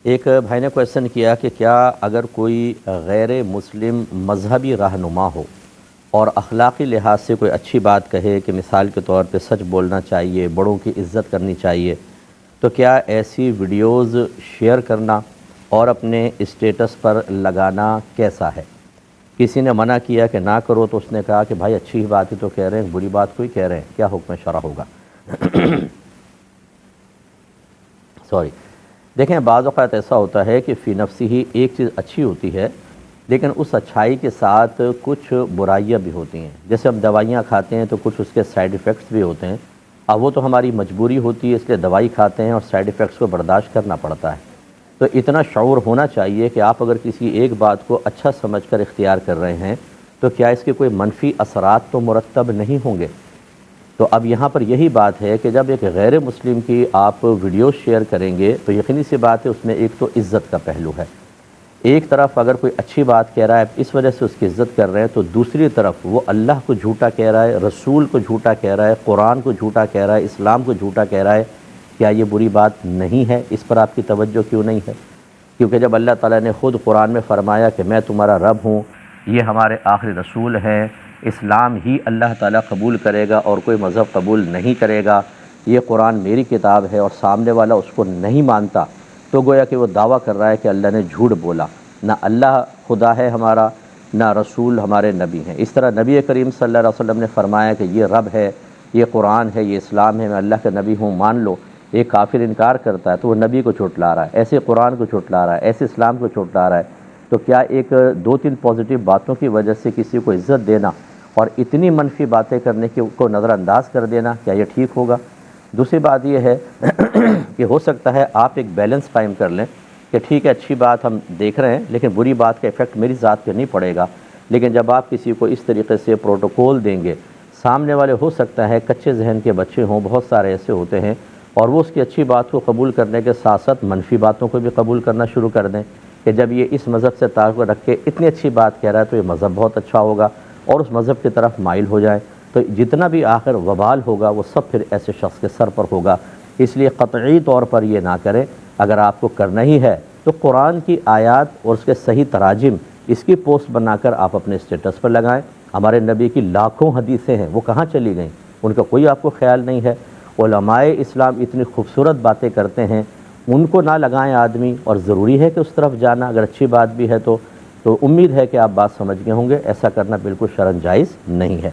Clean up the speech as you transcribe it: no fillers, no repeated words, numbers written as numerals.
ایک بھائی نے کویشچن کیا کہ کیا اگر کوئی غیر مسلم مذہبی رہنما ہو اور اخلاقی لحاظ سے کوئی اچھی بات کہے کہ مثال کے طور پہ سچ بولنا چاہیے، بڑوں کی عزت کرنی چاہیے، تو کیا ایسی ویڈیوز شیئر کرنا اور اپنے اسٹیٹس پر لگانا کیسا ہے؟ کسی نے منع کیا کہ نہ کرو تو اس نے کہا کہ بھائی اچھی بات ہی تو کہہ رہے ہیں، بری بات کوئی کہہ رہے ہیں، کیا حکم شرع ہوگا؟ دیکھیں، بعض اوقات ایسا ہوتا ہے کہ فی نفسی ہی ایک چیز اچھی ہوتی ہے، لیکن اس اچھائی کے ساتھ کچھ برائیاں بھی ہوتی ہیں۔ جیسے ہم دوائیاں کھاتے ہیں تو کچھ اس کے سائیڈ ایفیکٹس بھی ہوتے ہیں۔ اب وہ تو ہماری مجبوری ہوتی ہے، اس لیے دوائی کھاتے ہیں اور سائیڈ ایفیکٹس کو برداشت کرنا پڑتا ہے۔ تو اتنا شعور ہونا چاہیے کہ آپ اگر کسی ایک بات کو اچھا سمجھ کر اختیار کر رہے ہیں تو کیا اس کے کوئی منفی اثرات تو مرتب نہیں ہوں گے؟ تو اب یہاں پر یہی بات ہے کہ جب ایک غیر مسلم کی آپ ویڈیو شیئر کریں گے تو یقینی سی بات ہے اس میں ایک تو عزت کا پہلو ہے۔ ایک طرف اگر کوئی اچھی بات کہہ رہا ہے اس وجہ سے اس کی عزت کر رہے ہیں، تو دوسری طرف وہ اللہ کو جھوٹا کہہ رہا ہے، رسول کو جھوٹا کہہ رہا ہے، قرآن کو جھوٹا کہہ رہا ہے، اسلام کو جھوٹا کہہ رہا ہے۔ کیا یہ بری بات نہیں ہے؟ اس پر آپ کی توجہ کیوں نہیں ہے؟ کیونکہ جب اللہ تعالیٰ نے خود قرآن میں فرمایا کہ میں تمہارا رب ہوں، یہ ہمارے آخری رسول ہیں، اسلام ہی اللہ تعالیٰ قبول کرے گا اور کوئی مذہب قبول نہیں کرے گا، یہ قرآن میری کتاب ہے، اور سامنے والا اس کو نہیں مانتا، تو گویا کہ وہ دعویٰ کر رہا ہے کہ اللہ نے جھوٹ بولا۔ نہ اللہ خدا ہے ہمارا، نہ رسول ہمارے نبی ہیں۔ اس طرح نبی کریم صلی اللہ علیہ وسلم نے فرمایا کہ یہ رب ہے، یہ قرآن ہے، یہ اسلام ہے، میں اللہ کا نبی ہوں، مان لو۔ ایک کافر انکار کرتا ہے تو وہ نبی کو جھٹلا رہا ہے، ایسے قرآن کو جھٹلا رہا ہے، ایسے اسلام کو جھٹلا رہا ہے۔ تو کیا ایک دو تین پازیٹیو باتوں کی وجہ سے کسی کو عزت دینا اور اتنی منفی باتیں کرنے کو نظر انداز کر دینا، کیا یہ ٹھیک ہوگا؟ دوسری بات یہ ہے کہ ہو سکتا ہے آپ ایک بیلنس قائم کر لیں کہ ٹھیک ہے، اچھی بات ہم دیکھ رہے ہیں لیکن بری بات کا ایفیکٹ میری ذات پہ نہیں پڑے گا۔ لیکن جب آپ کسی کو اس طریقے سے پروٹوکول دیں گے، سامنے والے ہو سکتا ہے کچے ذہن کے بچے ہوں، بہت سارے ایسے ہوتے ہیں، اور وہ اس کی اچھی بات کو قبول کرنے کے ساتھ ساتھ منفی باتوں کو بھی قبول کرنا شروع کر دیں کہ جب یہ اس مذہب سے تعلق رکھ کے اتنی اچھی بات کہہ رہا ہے تو یہ مذہب بہت اچھا ہوگا، اور اس مذہب کی طرف مائل ہو جائیں۔ تو جتنا بھی آخر وبال ہوگا وہ سب پھر ایسے شخص کے سر پر ہوگا۔ اس لیے قطعی طور پر یہ نہ کریں۔ اگر آپ کو کرنا ہی ہے تو قرآن کی آیات اور اس کے صحیح تراجم اس کی پوسٹ بنا کر آپ اپنے اسٹیٹس پر لگائیں۔ ہمارے نبی کی لاکھوں حدیثیں ہیں، وہ کہاں چلی گئیں؟ ان کا کوئی آپ کو خیال نہیں ہے۔ علماء اسلام اتنی خوبصورت باتیں کرتے ہیں، ان کو نہ لگائیں آدمی، اور ضروری ہے کہ اس طرف جانا اگر اچھی بات بھی ہے تو امید ہے کہ آپ بات سمجھ گئے ہوں گے۔ ایسا کرنا بالکل شرعاً جائز نہیں ہے۔